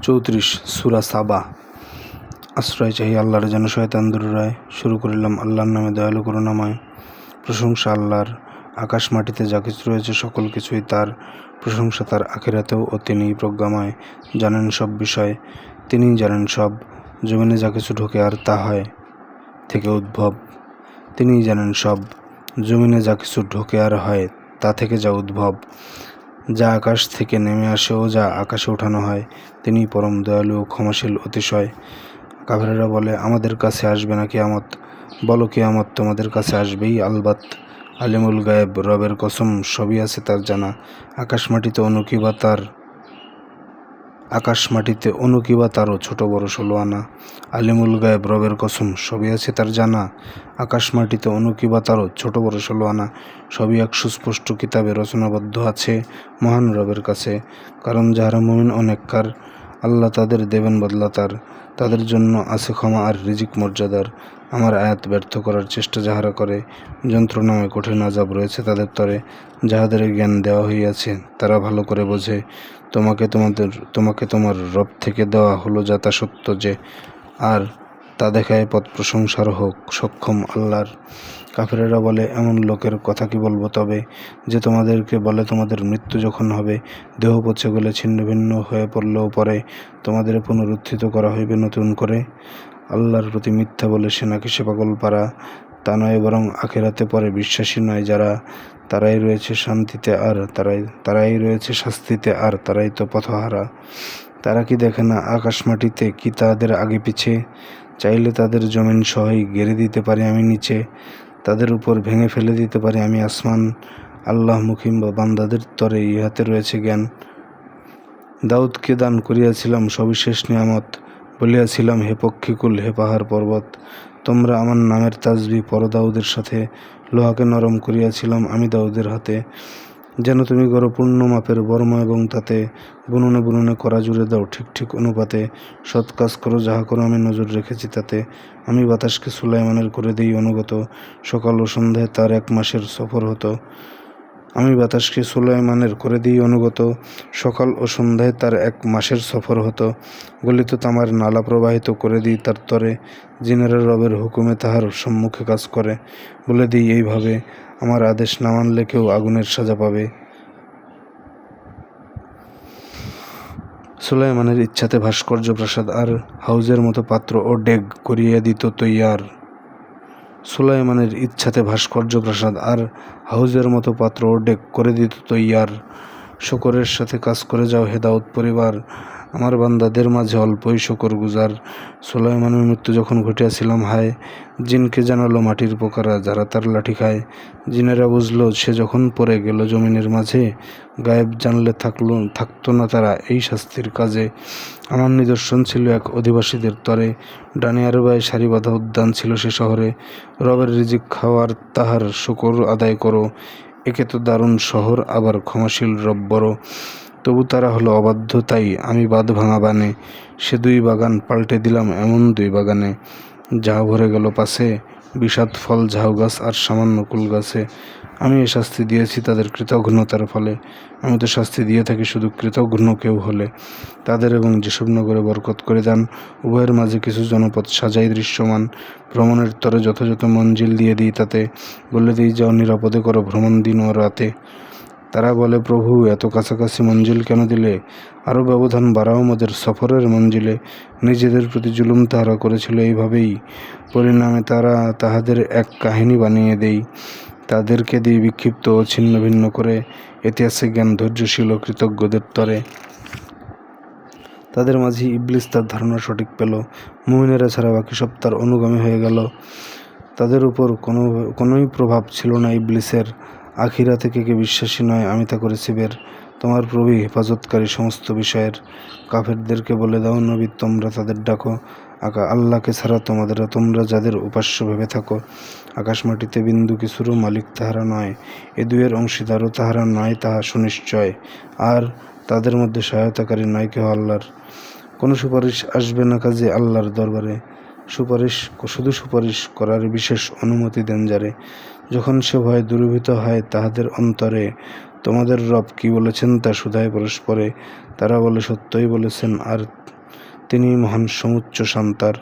34 সূরা সাবা। আশ্রয় চাহি আল্লাহর, যেন শয়তান দূরে রয়। শুরু করিলাম আল্লাহর নামে, দয়ালু করুণাময়। প্রশংসা আল্লাহর। আকাশ মাটিতে যা কিছু রয়েছে সকল কিছুই তার। প্রশংসা তার আখিরাতেও, ও তিনিই প্রজ্ঞাময়, জানেন সব বিষয়। তিনিই জানেন সব। জমিনে যা কিছু ঢোকে আর তা হয় থেকে উদ্ভব, তিনিই জানেন সব। জমিনে যা কিছু ঢোকে আর হয় তা থেকে যা উদ্ভব, যা আকাশ থেকে নেমে আসে ও যা আকাশে ওঠানো হয়, তিনিই পরম দয়ালু ও ক্ষমাশীল অতিশয়। কাফেরেরা বলে, আমাদের কাছে আসবে না কিয়ামত। বলো, কিয়ামত তোমাদের কাছে আসবেই আলবাত। আলিমুল গায়েব, রবের কসম, সবই আছে তার জানা। আকাশ মাটিতে অনুকিবা তারও, ছোট বড় 16 আনা। আলিমুল গায়েব, রবের কসম, সবই আছে তার জানা। আকাশ মাটিতে অনুকিবা তারও, ছোট বড় 16 আনা। সবই এক সুস্পষ্ট কিতাবে রচনাবদ্ধ আছে মহান রবের কাছে। কারণ যাহারা মুমিন ও নেককার, আল্লাহ তাদের দেবেন বদলা তার। তাদের জন্য আছে ক্ষমা আর রিজিক মর্যাদার। আমার আয়াত ব্যর্থ করার চেষ্টা যাহারা করে, যন্ত্রণাময় কঠিন আযাব রয়েছে তাদের তরে। যাহাদের জ্ঞান দেওয়া হইয়াছে তারা ভালো করে বোঝে। তোমাকে তোমার রব থেকে দেওয়া হলো যা তা সত্য যে, আর তা দেখায় পথ প্রশংসার হোক সক্ষম আল্লাহর। কাফেরেরা বলে, এমন লোকের কথা কি বলবো তবে, যে তোমাদেরকে বলে তোমাদের মৃত্যু যখন হবে, দেহ পচে গেলে ছিন্ন ভিন্ন হয়ে পড়লেও পরে তোমাদের পুনরুত্থিত করা হইবে নতুন করে। আল্লাহর প্রতি মিথ্যা বলে সে নাকি সে পাগল পারা। তা নয়, বরং আখিরাতে পরে বিশ্বাসী নয় যারা, তারাই রয়েছে শান্তিতে আর তারাই রয়েছে শাস্তিতে, আর তারাই তো পথহারা। তারা কি দেখে না আকাশ মাটিতে কি তাদের আগে পিছে? চাইলে তাদের জমিন সহই গেড়ে দিতে পারি আমি নিচে, তাদের উপর ভেঙে ফেলে দিতে পারি আমি আসমান। আল্লাহমুখী বান্দাদের তরে ইহাতে রয়েছে জ্ঞান। দাউদকে দান করিয়াছিলাম সবিশেষ নিয়ামত, বলিয়াছিলাম, হে পক্ষীকুল, হে পাহাড় পর্বত, তোমরা আমার নামের তাসবিহ পড়ো দাউদের সাথে। লোহাকে নরম করিয়াছিলাম আমি দাউদের হাতে, যেন তুমি গড় পূর্ণ মাপের বর্ম, এবং তাতে বুননে বুননে করা জুড়ে দাও ঠিক ঠিক অনুপাতে। সৎ কাজ করো যাহা করো আমি নজর রেখেছি তাতে। আমি বাতাসকে সুলাইমানের করে দিই অনুগত, সকাল ও সন্ধ্যায় তার 1 মাসের সফর হতো। আমি বাতাসকে সুলাইমানের করে দিই অনুগত, সকাল ও সন্ধ্যায় তার 1 মাসের সফর হতো। গলিত তামার নালা প্রবাহিত করে দিই তার তরে, জিনেরা রবের হুকুমে তাহার সম্মুখে কাজ করে। বলে দিই এইভাবে, আমার আদেশ না মানলে কেউ আগুনের সাজা পাবে। সুলাইমানের ইচ্ছাতে ভাস্কর্য প্রাসাদ আর হাউজের মতো পাত্র ও ডেগ করিয়া দিত তৈয়ার। সুলাইমানের ইচ্ছাতে ভাস্কর্য প্রাসাদ আর হাউজের মতো পাত্র ও ডেক করে দিত তৈয়ার। শকরের সাথে কাজ করে যাও হে দাউদ পরিবার, আমার বান্দাদের মাঝে অল্পই শকর গুজার। সুলাইমানের মৃত্যু যখন ঘটিয়াছিলাম হায়, জিনকে জানালো মাটির পোকারা যারা তার লাঠি খায়। জিনেরা বুঝলো সে যখন পড়ে গেল জমিনের মাঝে, গায়েব জানলে থাকতো না তারা এই শাস্তির কাজে। আমার নিদর্শন ছিল এক অধিবাসীদের তরে, ডানিয়ারবায় সারি বাঁধা উদ্যান ছিল সে শহরে। রবের রিজিক খাওয়ার তাহার শুকর আদায় করো, একে তো দারুণ শহর, আবার ক্ষমাশীল রব বড়। তবু তারা হলো অবাধ্য, তাই আমি বাঁধ ভাঙা বানে, সে 2 বাগান পাল্টে দিলাম এমন 2 বাগানে। যাহা ভরে গেল পাশে, বিষাদ ফল ঝাউ গাছ আর সামান্য কুল গাছে। আমি এ শাস্তি দিয়েছি তাদের কৃতঘ্নতার ফলে। আমি তো শাস্তি দিয়ে থাকি শুধু কৃতঘ্ন কেউ হলে। তাদের এবং যেসব নগরে বরকত করে দেন, উভয়ের মাঝে কিছু জনপদ সাজাই দৃশ্যমান। ভ্রমণের তরে যথাযথ মঞ্জিল দিয়ে দিই তাতে, বলে দিই যাও নিরাপদে করো ভ্রমণ দিন ও রাতে। তারা বলে, প্রভু এত কাছাকাছি মঞ্জিল কেন দিলে? আরও ব্যবধান বাড়াও মোদের সফরের মঞ্জিলে। নিজেদের প্রতি জুলুম তাহারা করেছিল এইভাবেই, পরিণামে তারা তাহাদের এক কাহিনী বানিয়ে দেই। তাদেরকে দিয়ে বিক্ষিপ্ত ও ছিন্ন ভিন্ন করে, এতে আছে জ্ঞান ধৈর্যশীল ও কৃতজ্ঞদের তরে। তাদের মাঝে ইবলিস তার ধারণা সঠিক পেল, মুমিনেরা ছাড়া বাকি সব তার অনুগামী হয়ে গেল। তাদের উপর কোনোই প্রভাব ছিল না ইবলিসের। আখিরা থেকে কে বিশ্বাসী নয় আমি তা করেছি বের। তোমার প্রভুই হেফাজতকারী সমস্ত বিষয়ের। কাফেরদেরকে বলে দাও নবী, তোমরা তাদের ডাকো আল্লাহকে ছাড়া তোমরা যাদের উপাস্য ভেবে থাকো। আকাশ মাটিতে বিন্দু কিছুরও মালিক তাহারা নয়, এ দুয়ের অংশীদারও তাহারা নয়, তাহা সুনিশ্চয়। আর তাদের মধ্যে সহায়তাকারী নয় কেহ আল্লাহর। কোনো সুপারিশ আসবে না কাজে আল্লাহর দরবারে, শুধু সুপারিশ করার বিশেষ অনুমতি দেন যারে। যখন সে ভয় দূরীভূত হয় তাহাদের অন্তরে, তোমাদের রব কি বলেছেন তা শুধায় পরস্পরে। তারা বলে, সত্যই বলেছেন, আর তিনি মহান সমুচ্চ শান্তার।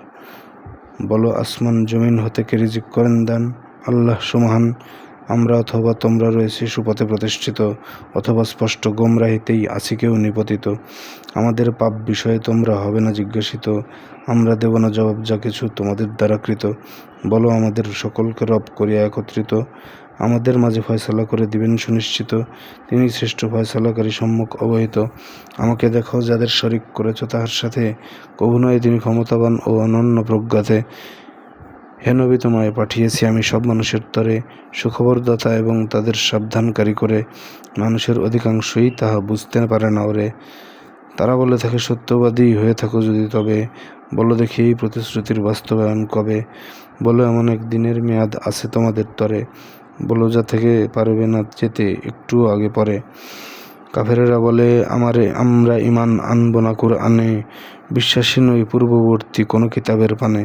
বলো আসমান জমিন হতে কে রিজিক করেন দান? আল্লাহ সুমহান। আমরা অথবা তোমরা রয়েছি সুপথে প্রতিষ্ঠিত, অথবা স্পষ্ট গোমরাহিতেই আছি কেউ নিপতিত। আমাদের পাপ বিষয়ে তোমরা হবে না জিজ্ঞাসিত, আমরা দেব না জবাব যা কিছু তোমাদের দ্বারা কৃত। বলো আমাদের সকলকে রব করিয়া একত্রিত, আমাদের মাঝে ফয়সালা করে দিবেন সুনিশ্চিত। তিনি শ্রেষ্ঠ ফয়সালাকারী সম্মুখ অবহিত। আমাকে দেখো যাদের শরিক করেছ তাহার সাথে, কভু নয় তিনি ক্ষমতাবান ও অনন্য প্রজ্ঞাতে। হে নবী, তোমায় পাঠিয়েছি আমি সব মানুষের তরে, সুখবরদাতা এবং তাদের সাবধানকারী করে। মানুষের অধিকাংশই তাহা বুঝতে পারে না ওরে। তারা বলে থাকে সত্যবাদী হয়ে থাকো যদি তবে, বলো দেখি এই প্রতিশ্রুতির বাস্তবায়ন কবে? বলো এমন এক দিনের মেয়াদ আছে তোমাদের তরে, বলো যা থেকে পারবে না যেতে একটু আগে পরে। কাফেরেরা বলে আমরা ইমান আনব না কুরআনে, বিশ্বাসী নই পূর্ববর্তী কোনো কিতাবের পানে।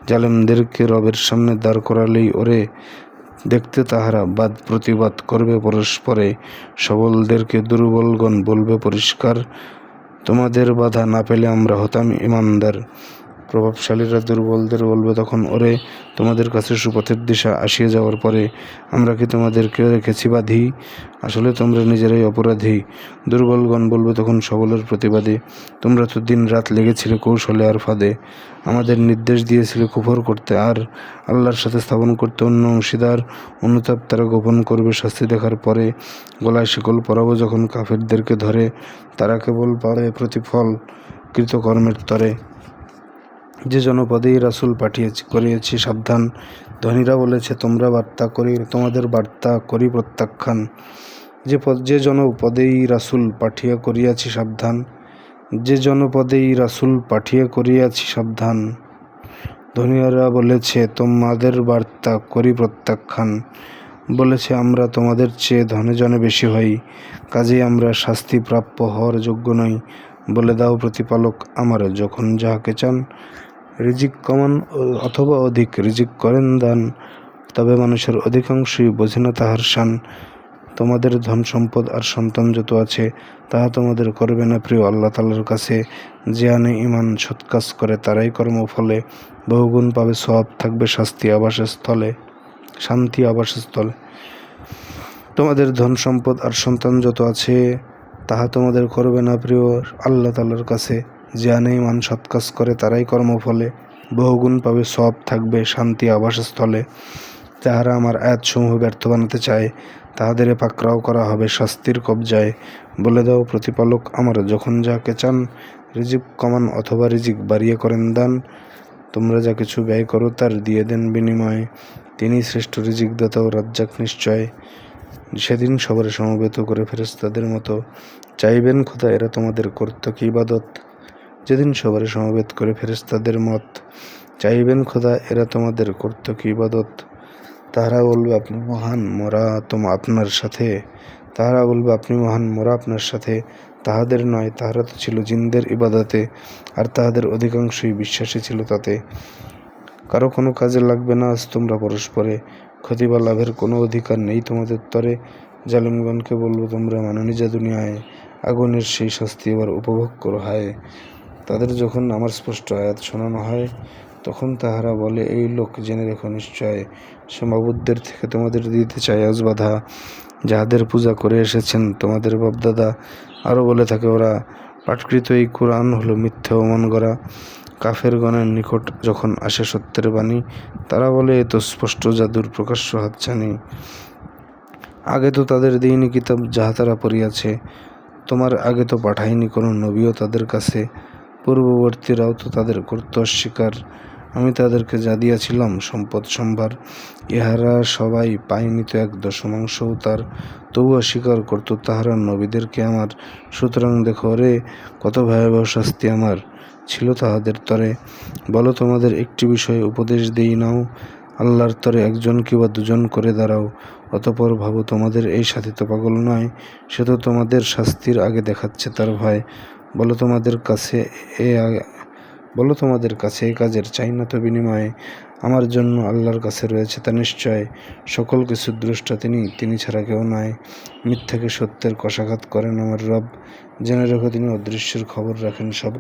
জালেমদেরকে রবের সামনে দাঁড় করালেই ওরে, দেখতে তাহারা বাদ প্রতিবাদ করবে পরস্পরে। সবলদেরকে দুর্বলগণ বলবে পরিষ্কার, তোমাদের বাধা না পেলে আমরা হতাম ইমানদার। প্রভাবশালীরা দুর্বলদের বলবে তখন ওরে, তোমাদের কাছে সুপথের দিশা আসিয়া যাওয়ার পরে আমরা কি তোমাদেরকে রেখেছি বাঁধি? আসলে তোমরা নিজেরাই অপরাধী। দুর্বলগণ বলবে তখন সবলের প্রতিবাদে, তোমরা তো দিন রাত লেগেছিলে কৌশলে আর ফাঁদে। আমাদের নির্দেশ দিয়েছিলে কুফর করতে আর আল্লাহর সাথে স্থাপন করতে অন্য অংশীদার। অনুতাপ তারা গোপন করবে শাস্তি দেখার পরে। গলায় শিকল পরাবো যখন কাফেরদেরকে ধরে, তারা কেবল পাবে প্রতিফল কৃতকর্মের তরে। যে জনপদেই রাসূল করিয়েছি সাবধান, ধনীরা বলেছে তোমাদের বার্তা করি প্রত্যাখ্যান। যে জনপদেই রাসূল পাঠিয়ে করিয়াছি সাবধান, যে জনপদেই রাসূল পাঠিয়ে করিয়াছি সাবধান, ধনীরা বলেছে তোমাদের বার্তা করি প্রত্যাখ্যান। বলেছে আমরা তোমাদের চেয়ে ধনে জনে বেশি হই, কাজেই আমরা শাস্তি প্রাপ্য হওয়ার যোগ্য নই। বলে দাও প্রতিপালক আমার যখন যাহাকে চান, রিজিক কমান অথবা অধিক রিজিক করেন দান। তবে মানুষের অধিকাংশই বোঝে না তাহার শান। তোমাদের ধন সম্পদ আর সন্তান যত আছে, তাহা তোমাদের করবে না প্রিয় আল্লাহ তাআলার কাছে। যে আনে ঈমান সৎ কাজ করে তারাই কর্মফলে, বহুগুণ পাবে সওয়াব থাকবে শান্তি আবাসস্থলে। তোমাদের ধন সম্পদ আর সন্তান যত আছে, তাহা তোমাদের করবে না প্রিয় আল্লাহ তাআলার কাছে। যে আনে ঈমান সৎ কাজ করে তারাই কর্মফলে, বহুগুণ পাবে সওয়াব থাকবে শান্তি আবাসস্থলে। যাহারা আমার আয়াতসমূহ ব্যর্থ বানাতে চায়, তাহাদের পাকড়াও করা হবে শাস্তির কবজায়। বলে দাও প্রতিপালক আমার যখন যাকে চান, রিজিক কমান অথবা রিজিক বাড়িয়ে করেন দান। তোমরা যা কিছু ব্যয় করো তার দিয়ে দেন বিনিময়ে, তিনি শ্রেষ্ঠ রিজিকদাতা ও রাজ্জাক নিশ্চয়। সেদিন সবার সমবেত করে ফেরেশতাদের মতো চাইবেন খোদা এরা তোমাদের করত কি ইবাদত। যেদিন সবার সমবেত করে ফেরেশতাদের মত চাইবেন খোদা এরা তোমাদের করত কি ইবাদত। তাহারা বলবে আপনি মহান, মোরা আপনার সাথে। তাহারা বলবে আপনি মহান, মোরা আপনার সাথে। তাহাদের নয়, তাহারা তো ছিল জিনদের ইবাদতে, আর তাহাদের অধিকাংশই বিশ্বাসী ছিল তাতে। কারো কোনো কাজে লাগবে না আজ তোমরা পরস্পরে, ক্ষতি বা লাভের কোনো অধিকার নেই তোমাদের তরে। জালিমগণকে বলবো তোমরা মাননি যা দুনিয়ায়, আগুনের সেই শাস্তি এবার উপভোগ করো হায়। তাদের যখন আমার স্পষ্ট আয়াত শোনানো হয়, তখন তাহারা বলে এই লোক জেনে রেখো নিশ্চয় সে মাবুদদের থেকে তোমাদের দিতে চায় আজ বাধা, যাহাদের পূজা করে এসেছেন তোমাদের বাপদাদা। আরও বলে থাকে ওরা, পাঠকৃত এই কুরআন হলো মিথ্যে ও মন গড়া। কাফেরগণের নিকট যখন আসে সত্যের বাণী, তারা বলে এ তো স্পষ্ট জাদুর প্রকাশ্য হাতছানি। আগে তো তাদের দিইনি কিতাব যাহা তারা পড়িয়াছে, তোমার আগে তো পাঠাইনি কোনো নবীও তাদের কাছে। পূর্ববর্তীরাও তো তাদের করত অস্বীকার, আমি তাদেরকে যা দিয়াছিলাম সম্পদ সম্ভার। ইহারা সবাই পায়নি তো এক দশমাংশও তার, তবু অস্বীকার করত তাহারা নবীদেরকে আমার। সুতরাং দেখো রে, কত ভয়াবহ শাস্তি আমার ছিল তাহাদের তরে। বলো তোমাদের একটি বিষয়ে উপদেশ দেই নাও, আল্লাহর তরে একজন কিংবা দুজন করে দাঁড়াও। অতঃপর ভাবো তোমাদের এই সাথী তো পাগল নয়, সে তো তোমাদের শাস্তির আগে দেখাচ্ছে তার ভয়। বলো তোমাদের কাছে এই কাজের চাই না তো বিনিময়ে, আমার জন্য আল্লাহর কাছে রয়েছে তা নিশ্চয়। সকল কিছুর দ্রষ্টা তিনি ছাড়া কেউ নয়। মিথ্যাকে সত্যের কশাঘাত করেন আমার রব, জেনে রেখো তিনি অদৃশ্যের খবর রাখেন সব।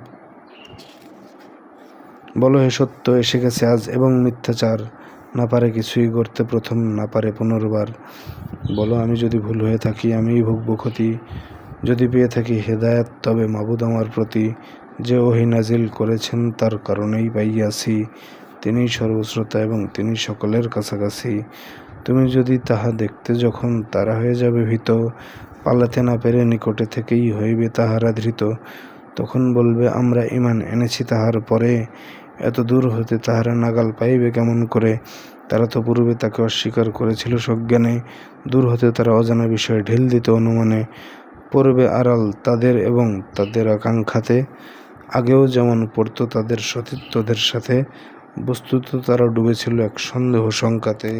বলো হে সত্য এসে গেছে আজ, এবং মিথ্যাচার না পারে কিছুই গড়তে প্রথম, না পারে পুনর্বার। বলো আমি যদি ভুল হয়ে থাকি, আমিই ভুগব ক্ষতি। যদি পেয়ে থাকি হেদায়েত, তবে মাবুদ আমার প্রতি যে ওহী নাজিল করেছেন তার কারণেই পাইয়াছি। তিনিই সর্বশ্রোতা এবং তিনি সকলের কাছাকাছি। তুমি যদি তাহা দেখতে যখন তারা হয়ে যাবে ভীত, পালাতে না পেরে নিকটে থেকেই হইবে তাহারা ধৃত। তখন বলবে আমরা ঈমান এনেছি তাহার পরে, এত দূর হতে তাহারা নাগাল পাইবে কেমন করে। তারা তো পূর্বে তাকে অস্বীকার করেছিল সজ্ঞানে, দূর হতে তারা অজানা বিষয়ে ঢিল দিত অনুমানে। পড়বে আড়াল তাদের এবং তাদের আকাঙ্ক্ষাতে, আগেও যেমন পড়তো তাদের সতীর্থদের সাথে, বস্তুত তারা ডুবেছিল এক সন্দেহ শঙ্কাতে।